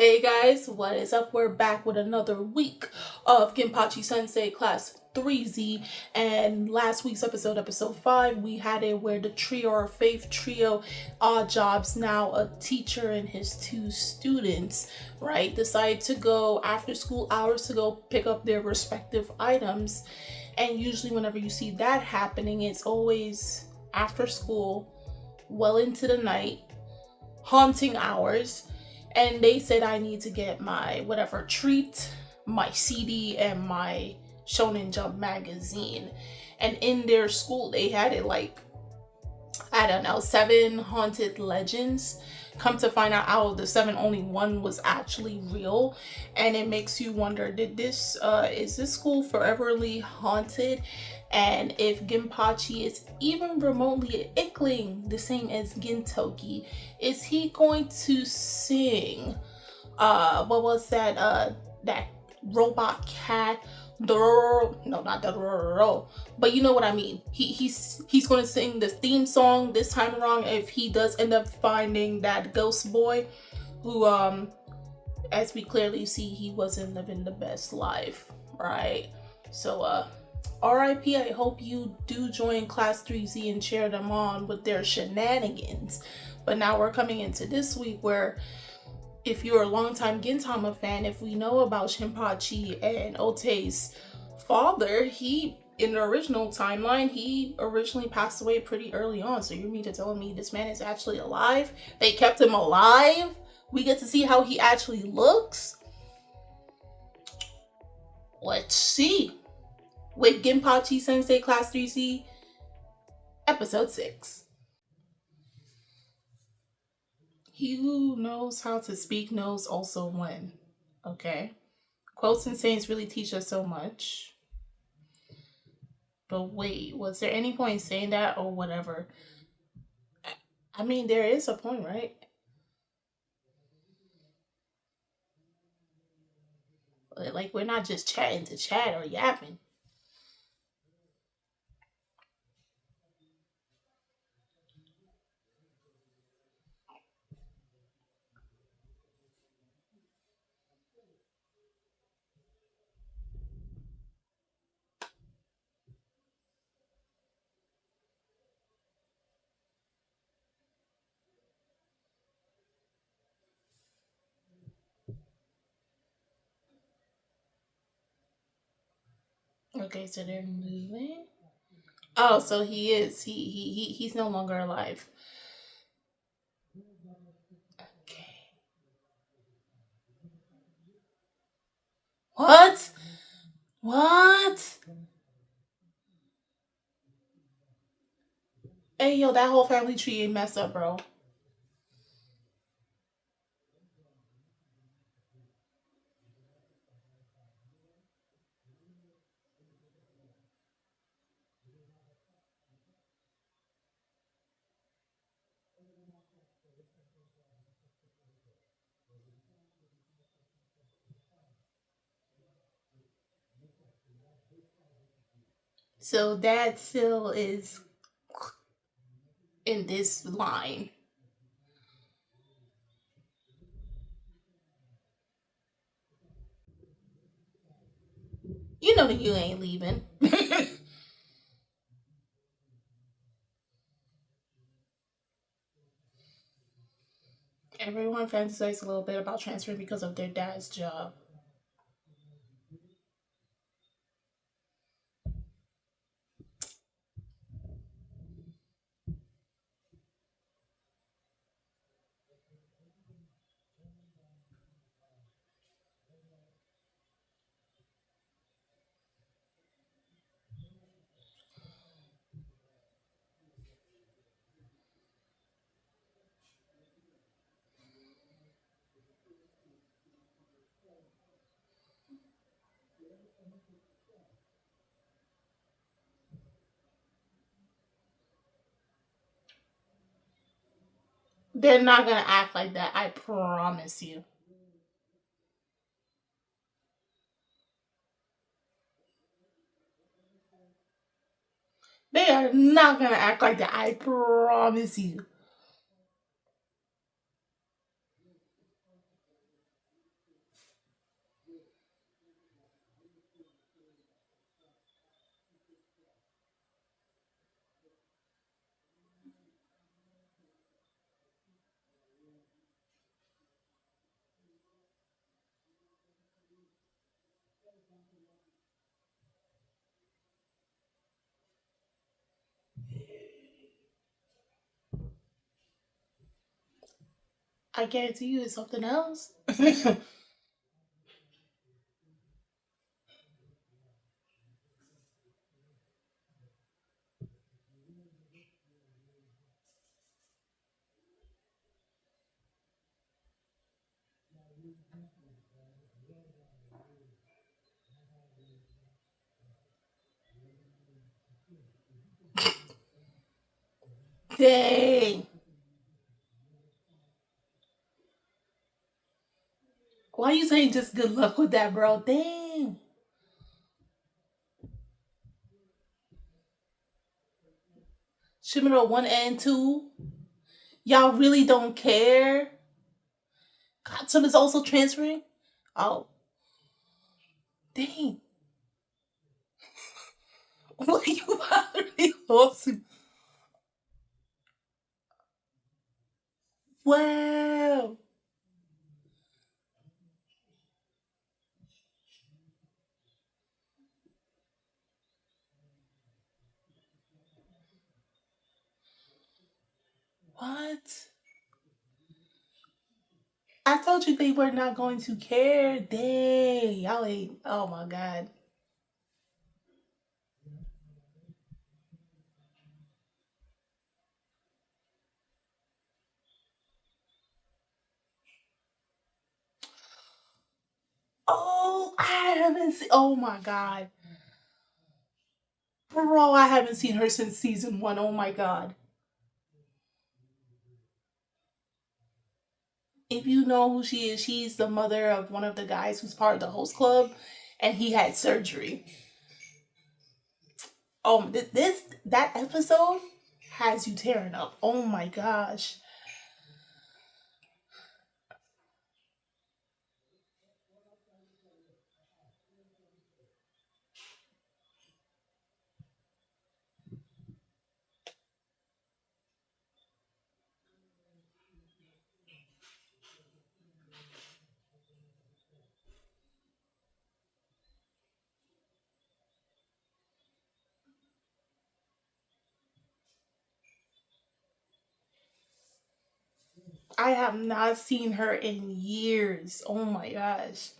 Hey guys, what is up? We're back with another week of Ginpachi-Sensei Class 3Z. And last week's episode 5, we had it where the trio or faith trio, Odd Jobs, now a teacher and his two students, right, decide to go after school hours to go pick up their respective items. And usually whenever you see that happening, it's always after school, well into the night, haunting hours. And they said I need to get my whatever treat, my CD, and my Shonen Jump magazine. And in their school, they had it like, I don't know, 7 haunted legends. Come to find out of the 7, only 1 was actually real. And it makes you wonder, is this school foreverly haunted? And if Ginpachi is even remotely ickling the same as Gintoki, is he going to sing what was that robot cat, no, not the, but you know what I mean. He's going to sing the theme song this time around if he does end up finding that ghost boy who as we clearly see, he wasn't living the best life, right? So RIP, I hope you do join Class 3Z and cheer them on with their shenanigans. But now we're coming into this week where, if you're a longtime Gintama fan, if we know about Shinpachi and Otei's father, in the original timeline, he originally passed away pretty early on. So you mean to tell me this man is actually alive? They kept him alive? We get to see how he actually looks? Let's see. With Ginpachi-Sensei Class 3Z, Episode 6. He who knows how to speak knows also when. Okay. Quotes and sayings really teach us so much. But wait, was there any point in saying that or whatever? I mean, there is a point, right? Like, we're not just chatting to chat or yapping. Okay, so they're moving. Oh, so he is. He's no longer alive. Okay. What? What? Hey, yo, that whole family tree ain't messed up, bro. So that still is in this line. You know that you ain't leaving. Everyone fantasizes a little bit about transferring because of their dad's job. They're not gonna act like that, I promise you. They are not gonna act like that, I promise you. I guarantee you it's something else. Dang. Why you saying just good luck with that, bro? Dang. Shimano 1 and 2. Y'all really don't care? Katsum is also transferring? Oh, dang. What you already lost? Wow. What? I told you they were not going to care. Dang. Y'all ain't. Oh my God. Oh, I haven't seen. Oh my God. Bro, I haven't seen her since season one. Oh my God. If you know who she is, she's the mother of one of the guys who's part of the host club, and he had surgery. Oh, that episode has you tearing up. Oh my gosh. I have not seen her in years. Oh my gosh.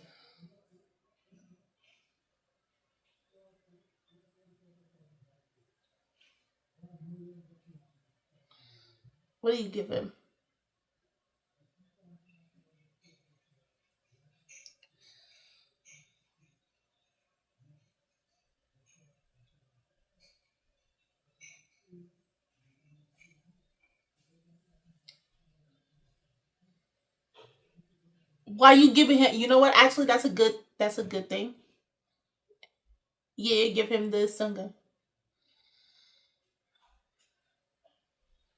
What do you give him? Why you giving him? You know what? Actually, that's a good thing. Yeah, give him the sunga.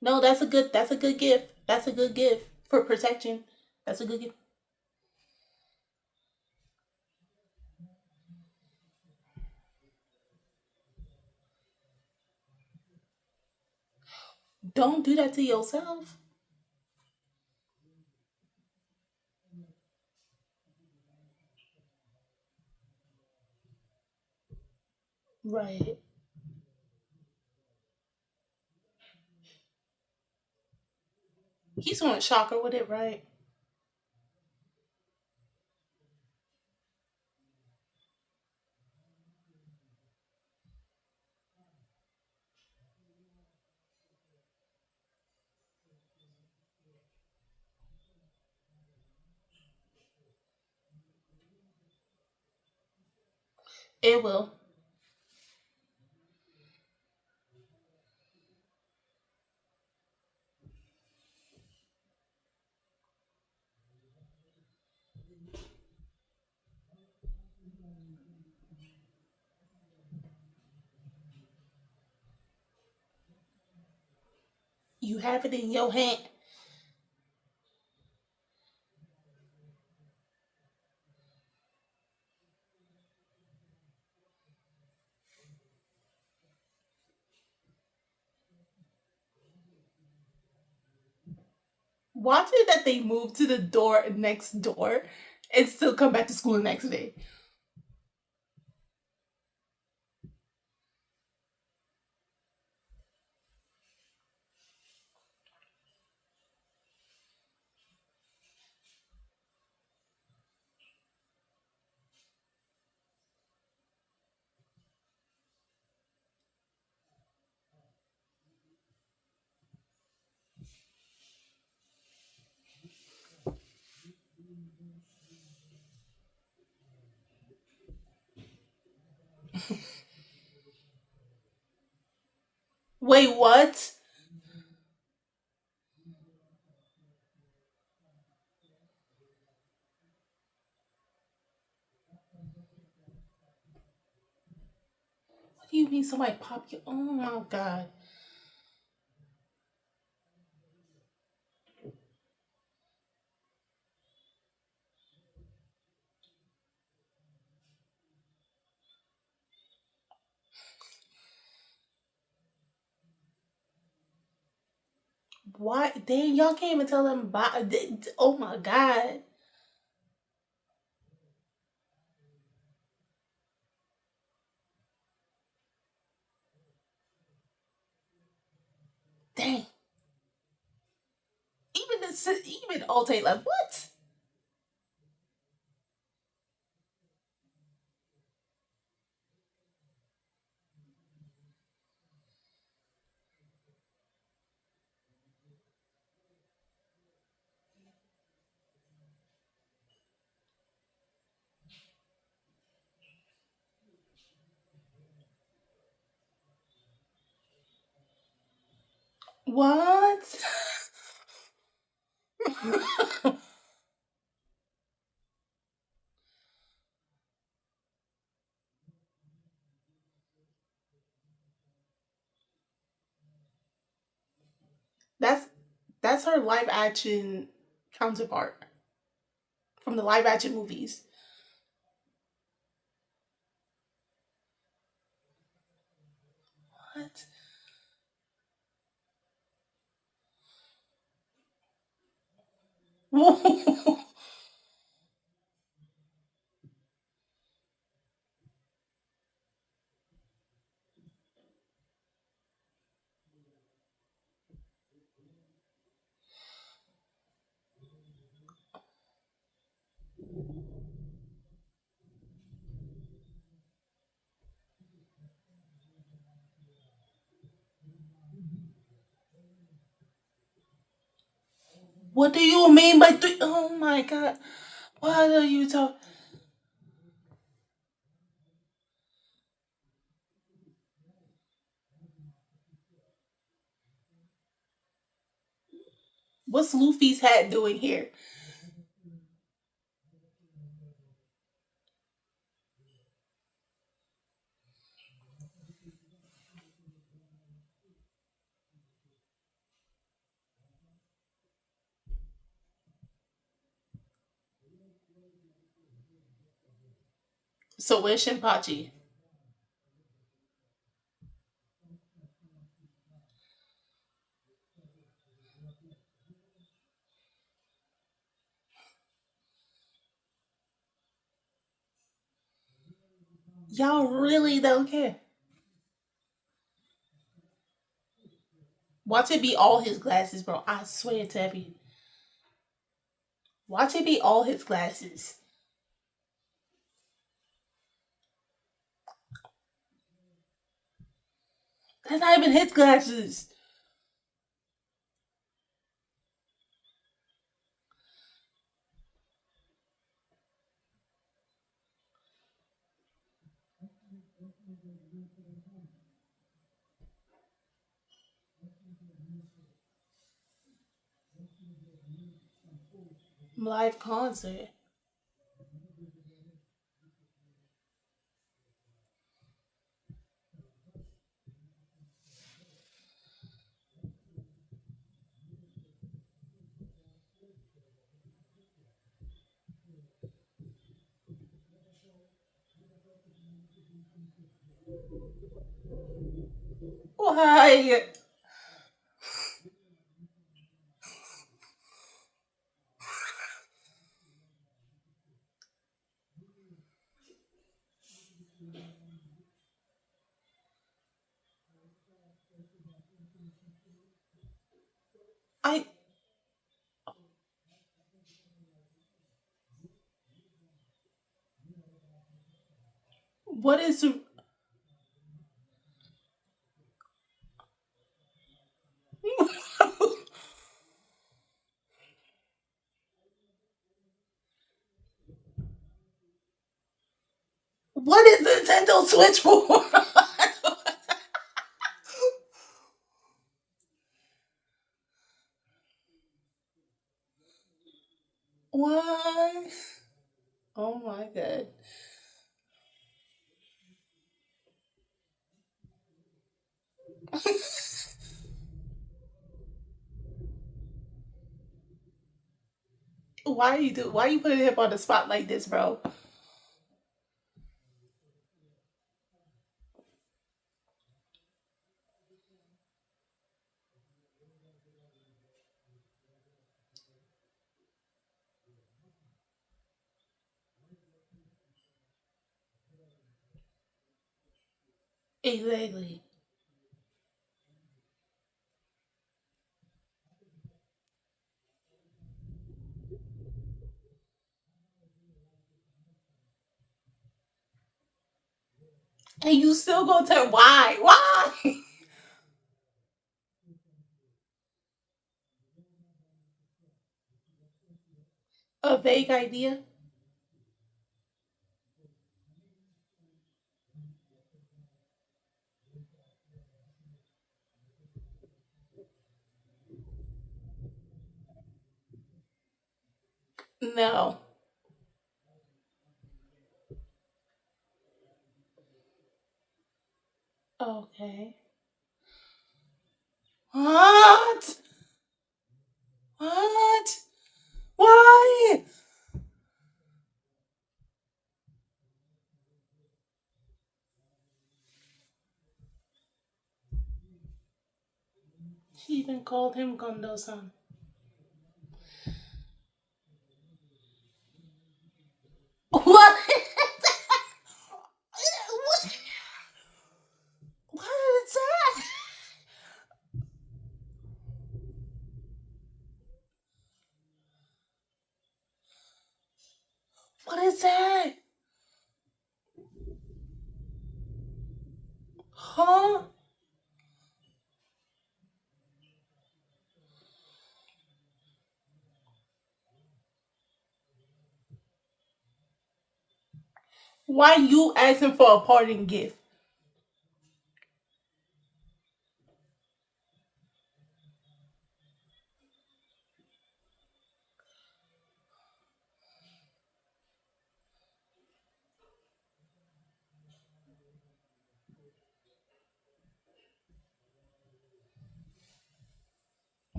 No, that's a good gift. That's a good gift for protection. That's a good gift. Don't do that to yourself. Right. He's gonna shock her with it, right? It will. You have it in your hand. Watch it that they move to the door next door and still come back to school the next day. Wait, what? What do you mean somebody pop you? Oh my god. Why? Dang, y'all can't even tell them. Oh my god. Dang. Even Alte, like, what? What? that's that's her live action counterpart from the live action movies. What? What do you mean by three? Oh my god. What are you talking? What's Luffy's hat doing here? So where's Shinpachi? Y'all really don't care. Watch it be all his glasses, bro. I swear to every. Watch it be all his glasses. That's not even his glasses. Live concert. Why? I. What is. What is Nintendo Switch for? Oh my god. Why you putting him on the spot like this, bro? Exactly. And you still gonna tell why? Why? A vague idea? No. Okay. What? What? Why? She even called him Gondo-san. What? What? What is that? What is that? Huh? Why you asking for a parting gift?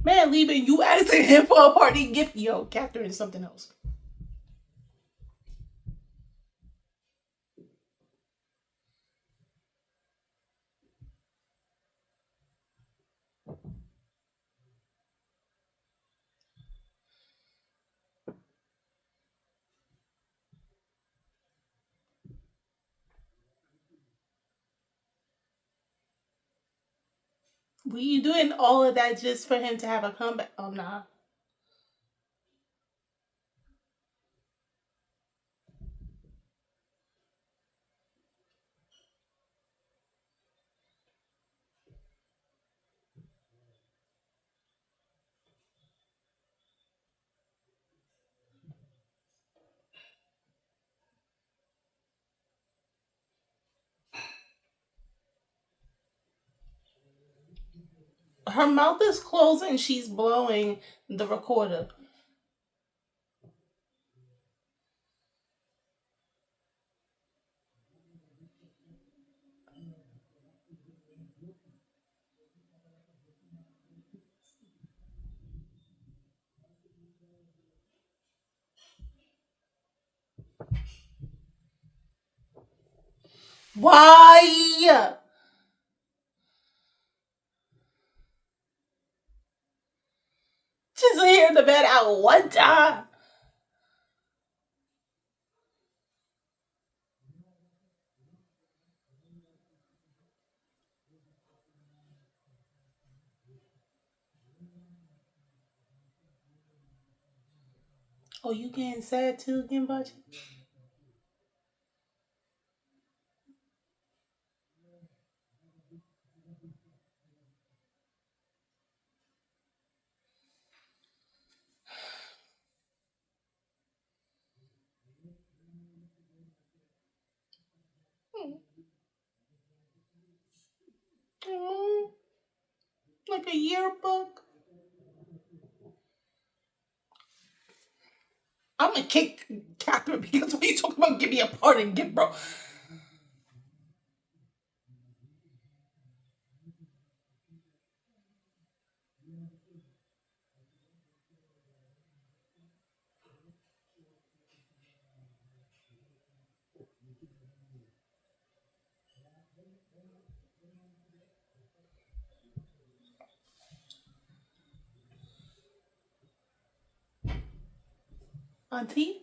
Man, leaving you asking him for a parting gift. Yo, Catherine, something else. Were you doing all of that just for him to have a comeback? Oh, nah. Her mouth is closed and she's blowing the recorder. Why? Just hear the bed out one time. Oh, you getting sad too, Ginpachi? Mm, like a yearbook. I'm gonna kick. Catherine, because when you talk about give me a parting gift, bro. Auntie?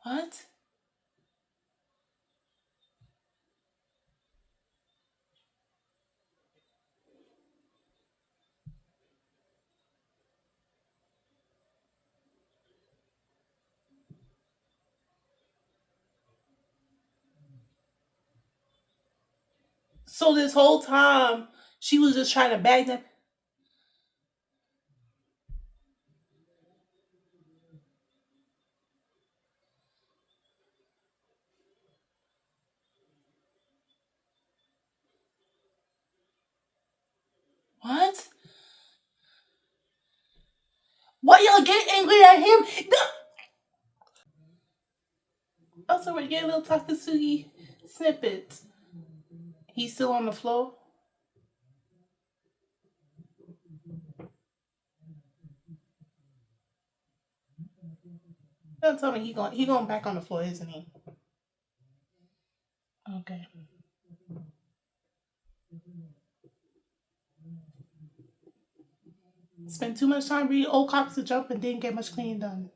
What? So this whole time, she was just trying to bag them. What? Why y'all get angry at him? Also, we're getting little Takasugi snippets. He's still on the floor. Don't tell me he going back on the floor, isn't he? Okay. Spent too much time reading old copies of Jump and didn't get much cleaning done.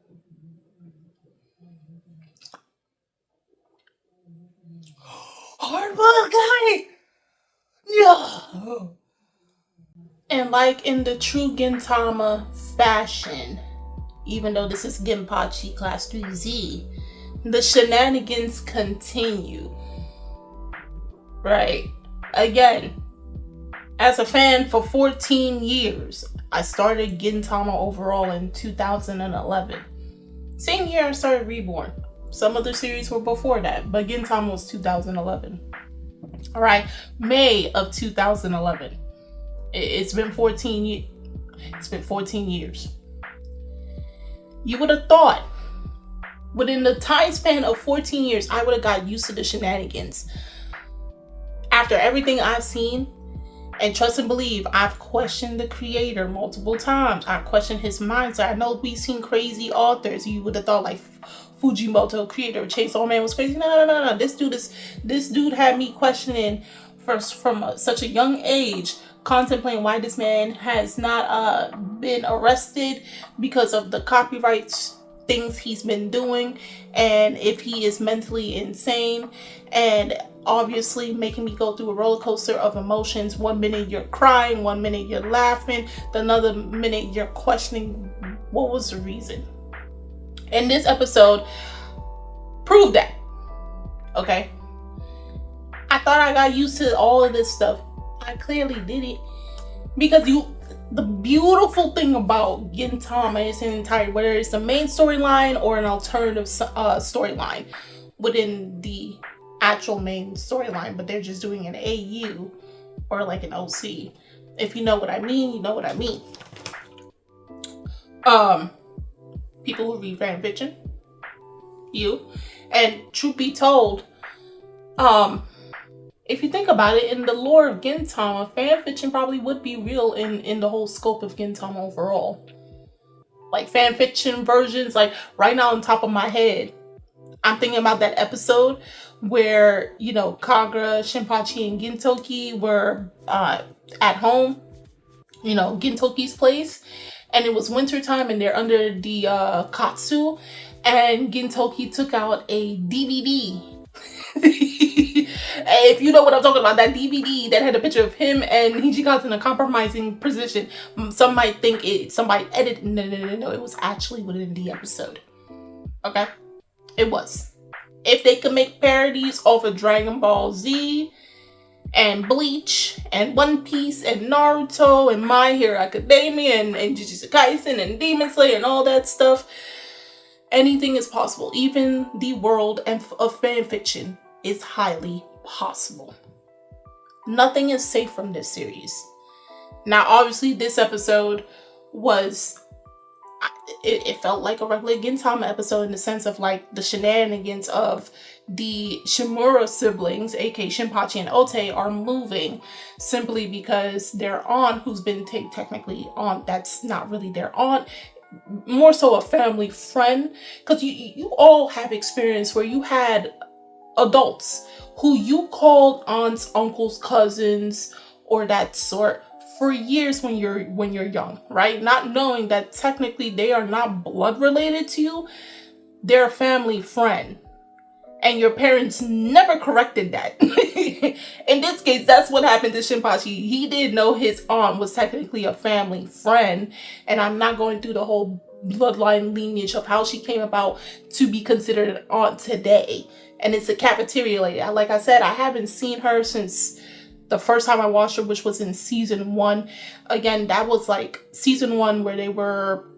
Hardball guy. Yeah. And like in the true Gintama fashion, even though this is Ginpachi Class 3Z, the shenanigans continue. Right. Again, as a fan for 14 years, I started Gintama overall in 2011. Same year I started Reborn. Some other series were before that, but Gintama was 2011. All right, May of 2011. It's been 14 It's been 14 years. You would have thought within the time span of 14 years, I would have got used to the shenanigans. After everything I've seen, and trust and believe, I've questioned the creator multiple times. I've questioned his mindset. I know we've seen crazy authors. You would have thought like Fujimoto, creator of Chainsaw Man, was crazy. No. This dude had me questioning first from such a young age, contemplating why this man has not been arrested because of the copyright things he's been doing, and if he is mentally insane, and obviously making me go through a roller coaster of emotions. One minute you're crying, one minute you're laughing, the another minute you're questioning what was the reason. And this episode proved that. Okay, I thought I got used to all of this stuff. I clearly did it, because the beautiful thing about Gintama is in entirety, whether it's the main storyline or an alternative storyline within the actual main storyline, but they're just doing an AU or like an OC. If you know what I mean, you know what I mean. People who read fan fiction, and truth be told, if you think about it, in the lore of Gintama, fan fiction probably would be real in the whole scope of Gintama overall. Like fan fiction versions, like right now on top of my head, I'm thinking about that episode where, Kagura, Shinpachi, and Gintoki were at home, Gintoki's place, and it was wintertime and they're under the katsu, and Gintoki took out a DVD. If you know what I'm talking about, that DVD that had a picture of him and Hijikata in a compromising position. Some might think somebody edited. No, it was actually within the episode. Okay? It was. If they could make parodies off of Dragon Ball Z and Bleach and One Piece and Naruto and My Hero Academia and Jujutsu Kaisen and Demon Slayer and all that stuff, Anything is possible. Even the world of fan fiction is highly possible. Nothing is safe from this series. Now, obviously, this episode was, it felt like a regular Gintama episode in the sense of like the shenanigans of the Shimura siblings, aka Shinpachi and Ote, are moving simply because their aunt, who's been technically aunt, that's not really their aunt, more so a family friend, because you all have experience where you had adults who you called aunts, uncles, cousins, or that sort for years when you're young, right? Not knowing that technically they are not blood related to you, they're a family friend. And your parents never corrected that. In this case, that's what happened to Shinpachi. He didn't know his aunt was technically a family friend. And I'm not going through the whole bloodline lineage of how she came about to be considered an aunt today. And it's a cafeteria lady. Like I said, I haven't seen her since the first time I watched her, which was in season 1. Again, that was like season 1 where they were,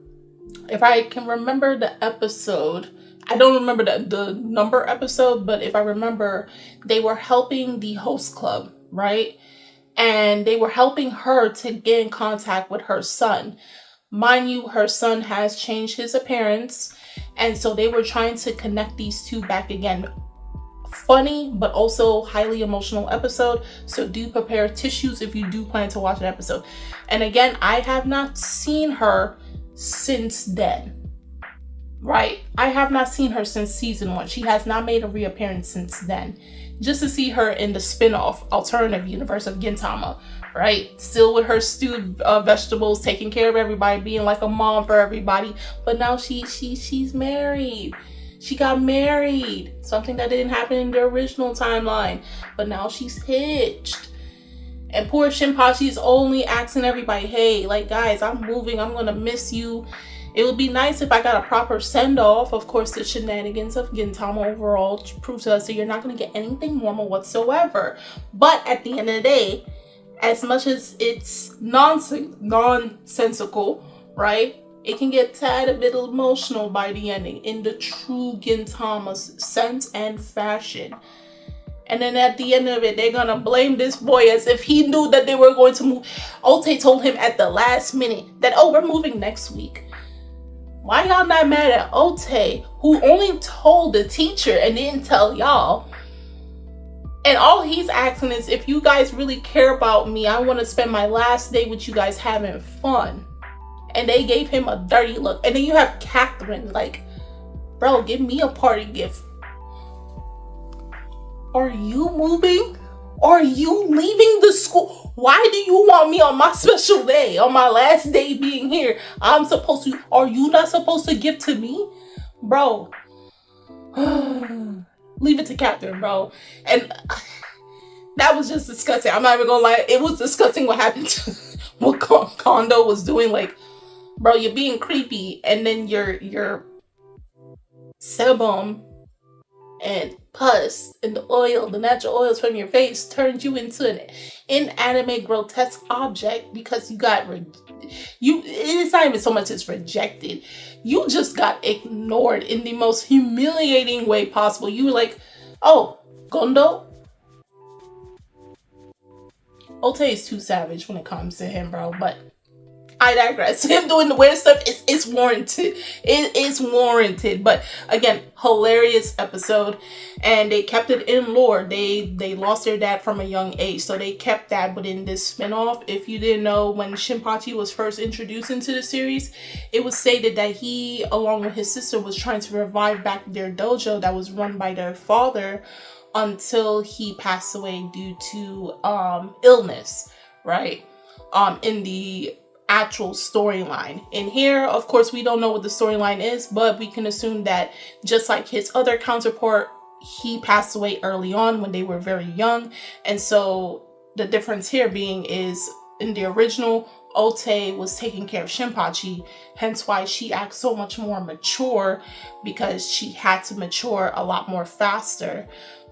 if I can remember the episode, I don't remember the number episode, but if I remember, they were helping the host club, right? And they were helping her to get in contact with her son. Mind you, her son has changed his appearance, and so they were trying to connect these two back again. Funny, but also highly emotional episode, so do prepare tissues if you do plan to watch an episode. And again, I have not seen her since then. Right? I have not seen her since season 1. She has not made a reappearance since then. Just to see her in the spin-off alternative universe of Gintama, right? Still with her stewed vegetables, taking care of everybody, being like a mom for everybody. But now she's married. She got married. Something that didn't happen in the original timeline. But now she's hitched. And poor Shinpachi is only asking everybody, hey, like, guys, I'm moving. I'm going to miss you. It would be nice if I got a proper send-off. Of course, the shenanigans of Gintama overall prove to us that you're not going to get anything normal whatsoever. But at the end of the day, as much as it's nonsensical, right? It can get tad a bit emotional by the ending in the true Gintama sense and fashion. And then at the end of it, they're going to blame this boy as if he knew that they were going to move. Ote told him at the last minute that, oh, we're moving next week. Why y'all not mad at Ote, who only told the teacher and didn't tell y'all? And all he's asking is, if you guys really care about me, I want to spend my last day with you guys having fun. And they gave him a dirty look. And then you have Catherine, like, bro, give me a party gift. Are you moving? Are you leaving the school? Why do you want me on my special day, on my last day being here? I'm supposed to, are you not supposed to give to me? Bro. Leave it to Catherine, bro. And that was just disgusting. I'm not even gonna lie. It was disgusting what happened to what Kondo was doing. Like, bro, you're being creepy. And then your sebum and pus and the oil, the natural oils from your face turned you into an inanimate, grotesque object because you got it's not even so much as rejected. You just got ignored in the most humiliating way possible. You were like, oh, Gondo? Ote is too savage when it comes to him, bro, but I digress. Him doing the weird stuff is warranted. It is warranted. But again, hilarious episode. And they kept it in lore. They lost their dad from a young age. So they kept that within this spinoff. If you didn't know, when Shinpachi was first introduced into the series, it was stated that he, along with his sister, was trying to revive back their dojo that was run by their father until he passed away due to illness, right? In the actual storyline. In here, of course, we don't know what the storyline is, but we can assume that just like his other counterpart, he passed away early on when they were very young. And so the difference here being is in the original, Ote was taking care of Shinpachi, hence why she acts so much more mature, because she had to mature a lot more faster,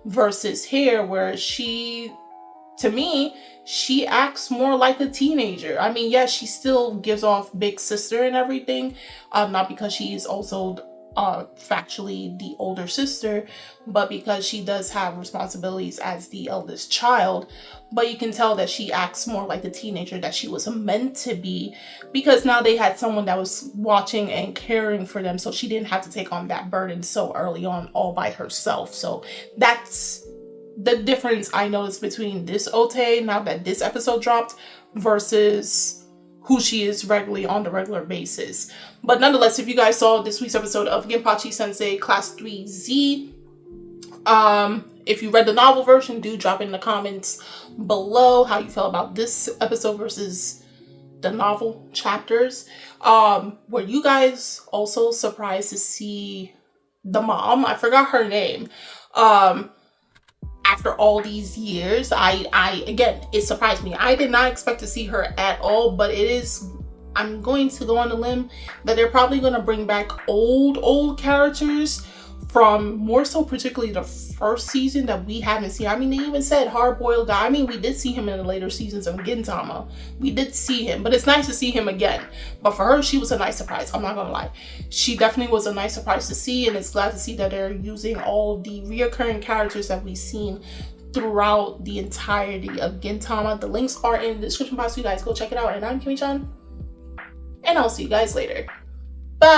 versus here where to me, she acts more like a teenager. I mean, yes, she still gives off big sister and everything, not because she is also factually the older sister, but because she does have responsibilities as the eldest child. But you can tell that she acts more like the teenager that she was meant to be, because now they had someone that was watching and caring for them, so she didn't have to take on that burden so early on all by herself. So that's the difference I noticed between this Ote, now that this episode dropped, versus who she is regularly on the regular basis. But nonetheless, if you guys saw this week's episode of Ginpachi-Sensei Class 3Z, if you read the novel version, do drop in the comments below how you feel about this episode versus the novel chapters. Were you guys also surprised to see the mom? I forgot her name. After all these years, I again, it surprised me. I did not expect to see her at all, but I'm going to go on a limb that they're probably going to bring back old characters from more so particularly the first season that we haven't seen. I mean, they even said hard-boiled guy. I mean, we did see him in the later seasons of Gintama. We did see him, but it's nice to see him again. But for her, she was a nice surprise. I'm not gonna lie. She definitely was a nice surprise to see, and it's glad to see that they're using all the reoccurring characters that we've seen throughout the entirety of Gintama. The links are in the description box, so you guys go check it out. And I'm Kimi-chan, and I'll see you guys later. Bye!